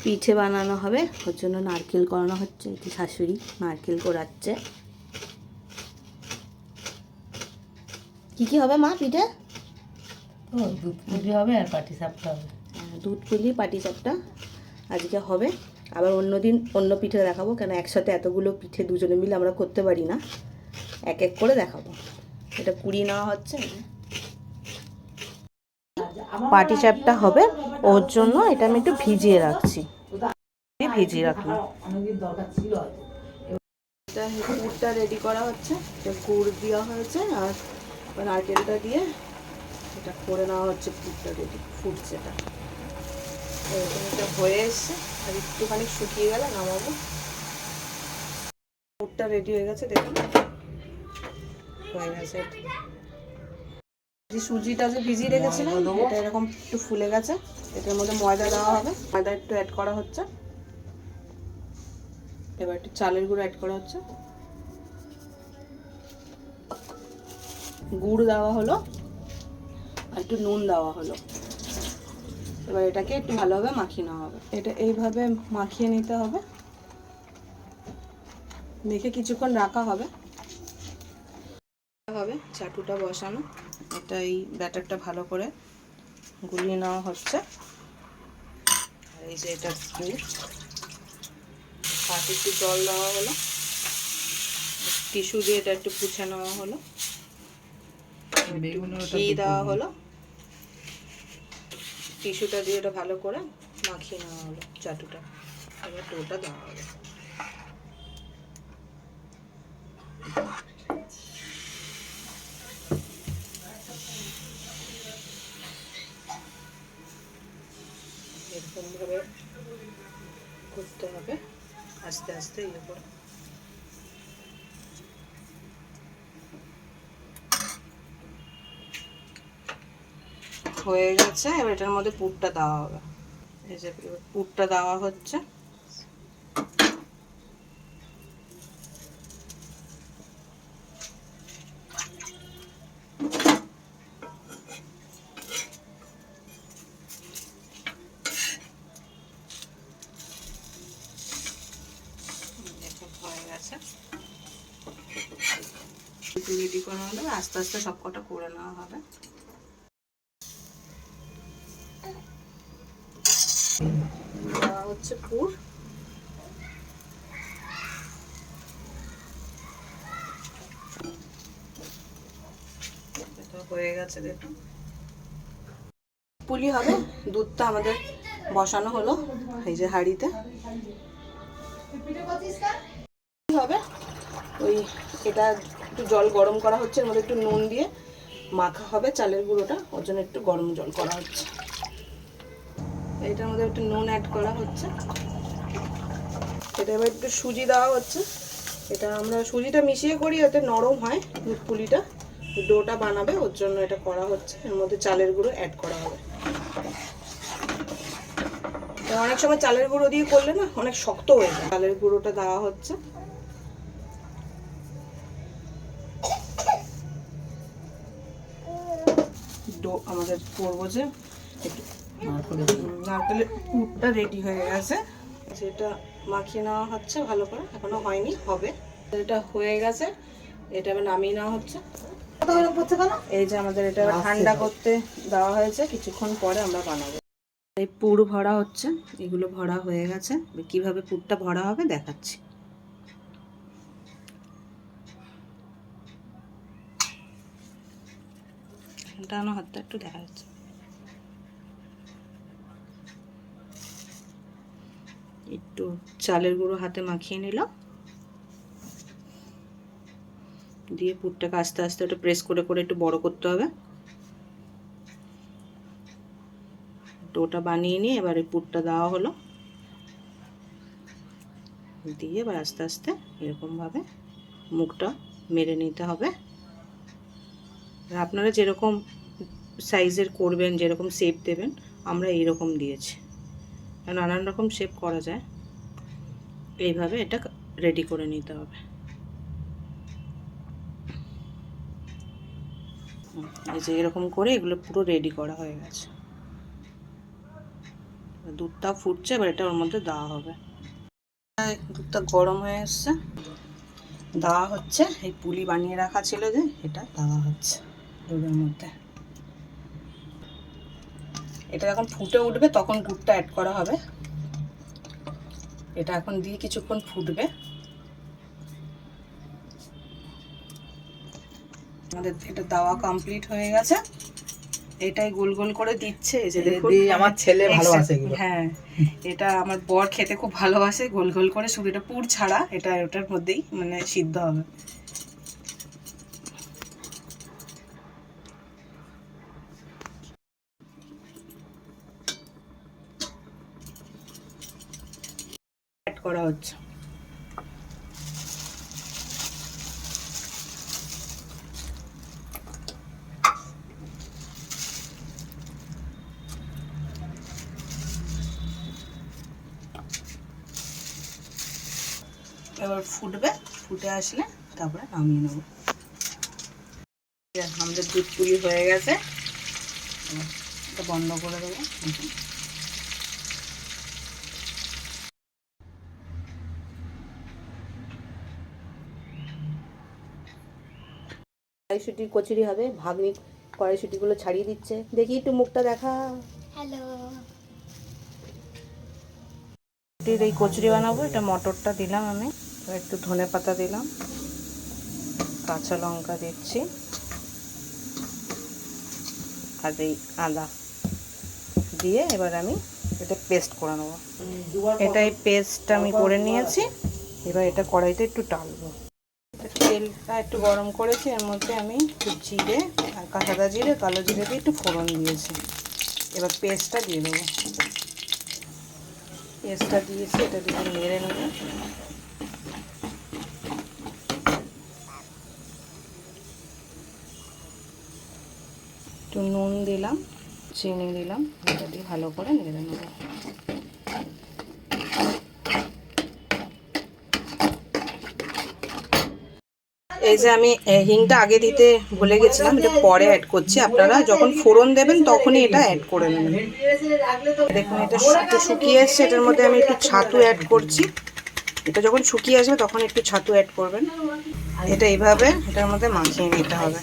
পিঠে বানানো হবে, ওর জন্য নারকেল করানো হচ্ছে। এটি শাশুড়ি নারকেল কোরাচ্ছে। কি কি হবে মা পিঠে? দুধ পুলি হবে আর পাটিসাপটা হবে। দুধ পুলি পাটিসাপটা আজকে হবে। আবার অন্যদিন অন্য পিঠে দেখাবো, কেন একসাথে এতগুলো পিঠে দুজনে মিলে আমরা করতে পারি না, এক এক করে দেখাবো। এটা কুড়িয়ে নেওয়া হচ্ছে। পাটিসাপটা হবে, ওর জন্য এটা আমি একটু ভিজিয়ে রাখছি। ভিজিয়ে রাখলাম। গুড়টা রেডি করা হচ্ছে, গুড় দেওয়া হয়েছে আর নারকেলটা দিয়ে এটা করে নেওয়া হচ্ছে। পুরটা রেডি ফুটছে, এটা হয়ে এসছে, আর একটুখানি শুকিয়ে গেলে নামাবো। পুরটা রেডি হয়ে গেছে, দেখুন হয়ে গেছে। সুজিটা যে ভিজিয়ে রেখেছিলাম এটা এরকম একটু ফুলে গেছে। এটার মধ্যে ময়দা দেওয়া হবে, ময়দা একটু অ্যাড করা হচ্ছে। এবার একটু চালের গুঁড়ো অ্যাড করা হচ্ছে, গুড় দেওয়া হলো আর একটু নুন দেওয়া হলো। এবার এটাকে একটু ভালোভাবে মাখিয়ে নেওয়া হবে। এটা এইভাবে মাখিয়ে নিতে হবে, মেখে কিছুক্ষণ রাখা হবে। চাটুটা বসানো, এটা এই ব্যাটারটা ভালো করে গুলিয়ে নেওয়া হচ্ছে। আর এই যে এটা গুড়, হাতে একটু জল দেওয়া হলো, টিস্যু দিয়ে এটা একটু পুছে নেওয়া হলো, ঘি দেওয়া হলো, টিস্যুটা দিয়ে এটা ভালো করে মাখিয়ে নেওয়া হলো চাটুটা। এবার ডোটা দেওয়া হলো। এরকমভাবে করতে হবে, আস্তে আস্তে ইয়ে করে। হয়ে গেছে, এবার এটার মধ্যে পুরটা দেওয়া হবে। এই যে পুরটা দেওয়া হচ্ছে। হয়ে গেছে, রেডি করা হলে আস্তে আস্তে সব কটা করে নেওয়া হবে। হচ্ছে পুর, হয়ে গেছে দেখুন। পুলি হবে, দুধটা আমাদের বসানো হলো এই যে হাঁড়িতে। হবে ওই এটা একটু জল গরম করা হচ্ছে, এর মধ্যে একটু নুন দিয়ে মাখা হবে চালের গুঁড়োটা, ওর জন্য একটু গরম জল করা হচ্ছে। এটার মধ্যে একটু নুন অ্যাড করা হচ্ছে। এটা এবার একটু সুজি দেওয়া হচ্ছে। এটা আমরা সুজিটা মিশিয়ে করি, যাতে নরম হয় দুধ পুলিটা, ডোটা বানাবে ওর জন্য এটা করা হচ্ছে। এর মধ্যে চালের গুঁড়ো অ্যাড করা হবে। অনেক সময় চালের গুঁড়ো দিয়ে করলে না অনেক শক্ত হয়ে যায়। চালের গুঁড়োটা দেওয়া হচ্ছে। ডো আমাদের করবো যে নারকেলের পুরটা রেডি হয়ে গেছে, সেটা মাখিয়ে নেওয়া হচ্ছে ভালো করে, এখনো হয়নি, হবে। এটা হয়ে গেছে, এটা আবার নামিয়ে নেওয়া হচ্ছে। এই যে আমাদের এটা ঠান্ডা করতে দেওয়া হয়েছে, কিছুক্ষণ পরে আমরা বানাবো। এই পুর ভরা হচ্ছে, এগুলো ভরা হয়ে গেছে। কিভাবে পুরটা ভরা হবে দেখাচ্ছি। টানো হাতটা একটু দেখা যাচ্ছে। একটু চালের গুঁড়ো হাতে মাখিয়ে নিলাম, দিয়ে পুরটাকে আস্তে আস্তে ওটা প্রেস করে করে একটু বড় করতে হবে। ওটা বানিয়ে নিয়ে এবার এই পুরটা দেওয়া হলো, দিয়ে এবার আস্তে আস্তে এরকমভাবে মুখটা মেরে নিতে হবে। আপনারা যেরকম সাইজের করবেন, যেরকম শেপ দেবেন, আমরা এইরকম দিয়েছি, নানান রকম শেপ করা যায়। এইভাবে এটা রেডি করে নিতে হবে। এই যে এরকম করে এগুলো পুরো রেডি করা হয়ে গেছে। দুধটা ফুটছে, এবার এটা ওর মধ্যে দেওয়া হবে। দুধটা গরম হয়ে এসছে, দেওয়া হচ্ছে এই পুলি বানিয়ে রাখা ছিল যে, এটা দেওয়া হচ্ছে দুধের মধ্যে। এটা যখন ফুটে উঠবে তখন দুধটা অ্যাড করা হবে। এটা এখন দিয়ে কিছুক্ষণ ফুটবে। আমাদের এটা দেওয়া কমপ্লিট হয়ে গেছে। এটাই গোল গোল করে দিচ্ছে, এই যে দেখুন আমার ছেলে ভালোবাসে এগুলো। হ্যাঁ, এটা আমার বর খেতে খুব ভালোবাসে, গোল গোল করে, শুধু এটা পুর ছাড়া, এটা ওটার মধ্যেই মানে সিদ্ধ হবে। অ্যাড করা হচ্ছে। এবার ফুটবে, ফুটে আসলে তারপরে নামিয়ে নেব। আমাদের দুধ পুলি হয়ে গেছে, এটা বন্ধ করে দেবো। কড়াইশুঁটি কচুরি হবে, ভাগ্নি কড়াইশুঁটিগুলো ছাড়িয়ে দিচ্ছে। দেখি একটু মুখটা দেখা। হ্যালো। এই কচুরি বানাবো, এটা মটরটা দিলাম আমি, একটু ধনে পাতা দিলাম, কাঁচা লঙ্কা দিচ্ছি, আর এই আদা দিয়ে এবার আমি এটা পেস্ট করে নেবো। এটাই পেস্টটা আমি করে নিয়েছি। এবার এটা কড়াইতে একটু টালবো। তেলটা একটু গরম করেছি, এর মধ্যে আমি একটু জিরে আর সাদা জিরে, কালো জিরে দিয়ে একটু ফোড়ন দিয়েছি। এবার পেস্টটা দিয়ে দেবো। পেস্টটা দিয়েছি, এটা দিয়ে নেড়ে নেব। একটু নুন দিলাম, চিনি দিলাম, এটা দিয়ে ভালো করে নেড়ে নেব। এই যে আমি হিংটা আগে দিতে ভুলে গেছিলাম, এটা পরে অ্যাড করছি। আপনারা যখন ফোড়ন দেবেন তখনই এটা অ্যাড করে নেবেন। দেখুন এটা একটু শুকিয়ে এসছে, এটার মধ্যে আমি একটু ছাতু অ্যাড করছি। এটা যখন শুকিয়ে আসবে তখন একটু ছাতু অ্যাড করবেন। এটা এইভাবে এটার মধ্যে মাখিয়ে নিতে হবে।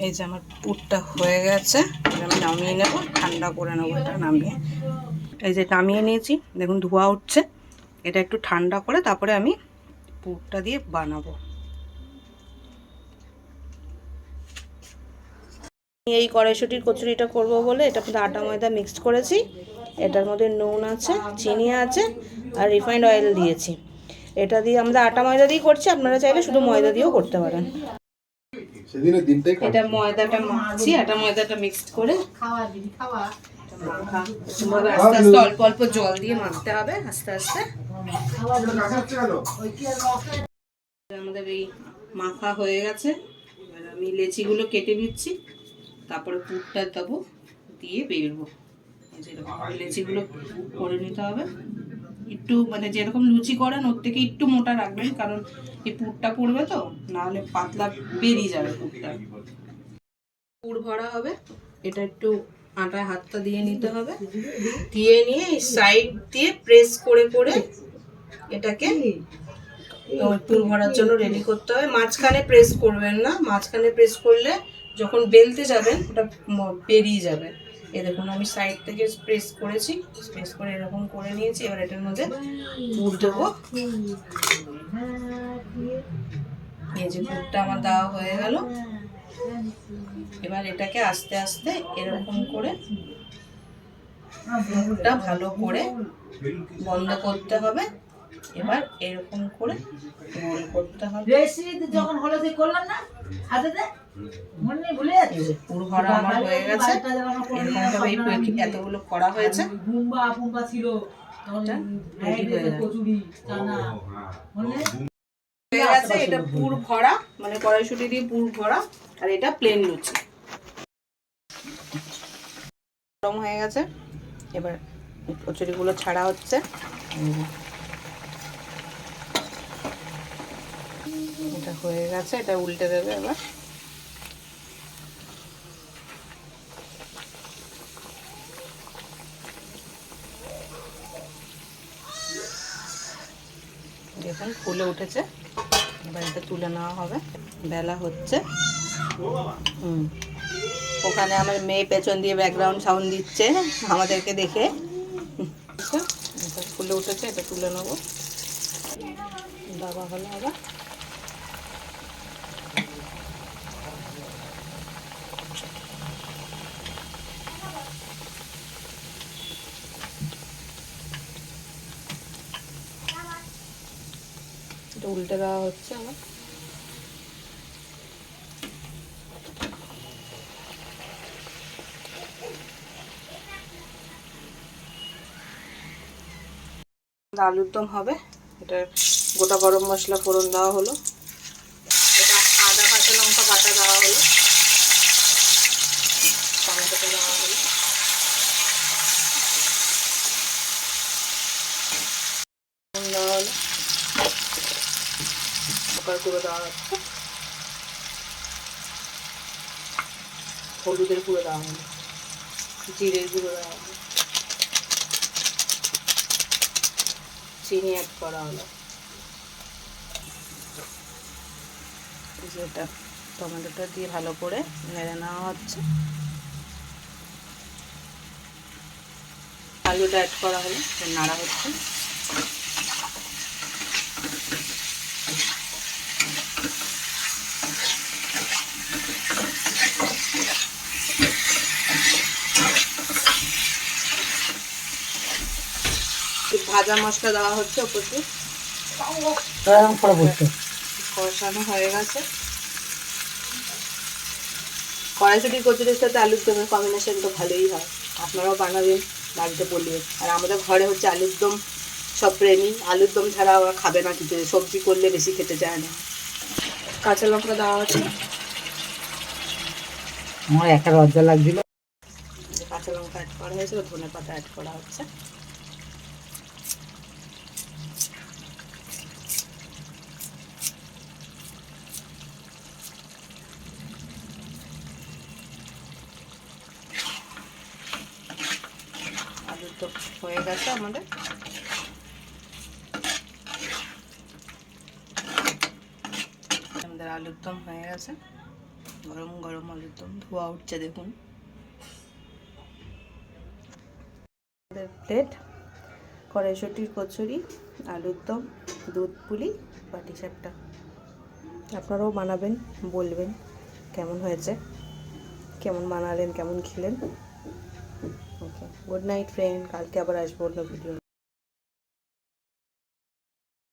এই যে আমার পুরটা হয়ে গেছে, এটা আমি নামিয়ে নেব, ঠান্ডা করে নেবো এটা নামিয়ে। এই যে নামিয়ে নিয়েছি, দেখুন ধোয়া উঠছে। এটা একটু ঠান্ডা করে তারপরে আমি পুরটা দিয়ে বানাবো। এই কড়াইশুঁটির কচুরিটা করব বলে এটার মধ্যে আটা ময়দা মিক্সড করেছি। এটার মধ্যে নুন আছে, চিনি আছে আর রিফাইন্ড অয়েল দিয়েছি। এটা দিয়ে আমরা আটা ময়দা দিয়ে করছি, আপনারা চাইলে শুধু ময়দা দিয়েও করতে পারেন। এটা ময়দাটা মাখছি, আটা ময়দাটা মিক্সড করে আস্তে আস্তে অল্প অল্প জল দিয়ে মাখতে হবে, আস্তে আস্তে। আমাদের এই মাখা হয়ে গেছে। এবার আমি লেচিগুলো কেটে নিচ্ছি, তারপরে পুরটা দেবো, দিয়ে বেরবো। যেরকম লেচিগুলো করে নিতে হবে, একটু মানে যেরকম লুচি করেন ওর থেকে একটু মোটা রাখবেন, কারণ এই পুরটা পড়বে তো, নাহলে পাতলা বেরিয়ে যাবে পুরটা। পুর ভরা হবে, এটা একটু আটায় হাতটা দিয়ে নিতে হবে, দিয়ে নিয়ে সাইড দিয়ে প্রেস করে করে এটাকে পুর ভরার জন্য রেডি করতে হবে। মাঝখানে প্রেস করবেন না, মাঝখানে প্রেস করলে যখন বেলতে যাবেন ওটা বেরিয়ে যাবে। এই দেখুন আমি সাইড থেকে প্রেস করেছি, প্রেস করে এরকম করে নিয়েছি। এবার এটার মধ্যে পুর দেবো। এই যে পুরটা আমার দেওয়া হয়ে গেল। এবার এটাকে আস্তে আস্তে এরকম করে মুখটা ভালো করে বন্ধ করতে হবে। এবার এরকম করে রোল করতে হবে। যখন হলো সেই করলাম না হাতেতে, মনে নেই, ভুলে যাচ্ছি। পুরো ভরা আমার হয়ে গেছে, এরকম ভাবে এতগুলো করা হয়েছে। বুম্বা বুম্বা ছিল এটা রেডি হয়ে গেল, কচুরি চানা, মনে হয়ে গেছে। এটা পুর ভরা, মানে কড়াইশুঁটি দিয়ে পুর ভরা, আর এটা প্লেন লুচি। গরম হয়ে গেছে, এবার কচুরিগুলো ছাড়া হচ্ছে। এটা হয়ে গেছে, এটা উল্টে দেবে এবার। দেখুন ফুলে উঠেছে, এবার এটা তুলে নেওয়া হবে। বেলা হচ্ছে। ওখানে আমার মেয়ে পেছন দিয়ে ব্যাকগ্রাউন্ড সাউন্ড দিচ্ছে আমাদেরকে দেখে। এটা ফুলে উঠেছে, এটা তুলে নেবো। দাবা হলো আবার। এটা উল্টে দেওয়া হচ্ছে আবার। আলুর দম হবে। এটা গোটা গরম মশলা ফোড়ন দেওয়া হলো, এটা আদা কাঁচা লঙ্কা বাটা দেওয়া হলো, টমেটোটা দেওয়া হলো, দেওয়া হলো, লঙ্কার গুঁড়ো দেওয়া হচ্ছে, হলুদের গুঁড়ো দেওয়া হলো, জিরের গুঁড়ো দেওয়া হলো, চিনি অ্যাড করা হলো। যেটা টমেটোটা দিয়ে ভালো করে নেড়ে নেওয়া হচ্ছে। আলুটা অ্যাড করা হলো, নাড়া হচ্ছে। ভাজা মশলা দেওয়া হচ্ছে ওপর দিয়ে। কষানো হয়ে গেছে। কড়াইশুঁটি কচুরির সাথে আলুর দমের কম্বিনেশন তো ভালোই হয়, আপনারাও বানাবেন, বাড়িতে বলবেন। আর আমাদের ঘরে হচ্ছে আলুর দম সব প্রেমী, আলুর দম ছাড়া ওরা খাবে না, কিছু সবজি করলে বেশি খেতে চায় না। কাঁচা লঙ্কা দেওয়া হচ্ছে, আমার একা লজ্জা লাগছিল। কাঁচা লঙ্কা অ্যাড করা হয়েছে, ধনে পাতা অ্যাড করা হচ্ছে। আলুর দম হয়ে গেছে আমাদের। আমাদের আলুর দম হয়ে গেছে, গরম গরম আলুর দম ধোয়া উঠছে দেখুন। প্লেট কড়াইশুঁটির কচুরি, আলুর দম, দুধ পুলি, পাটিসাপটা। আপনারাও বানাবেন, বলবেন কেমন হয়েছে, কেমন বানালেন, কেমন খেলেন। ওকে, গুড নাইট ফ্রেন্ড, কালকে আবার আসবো অন্য ভিডিও।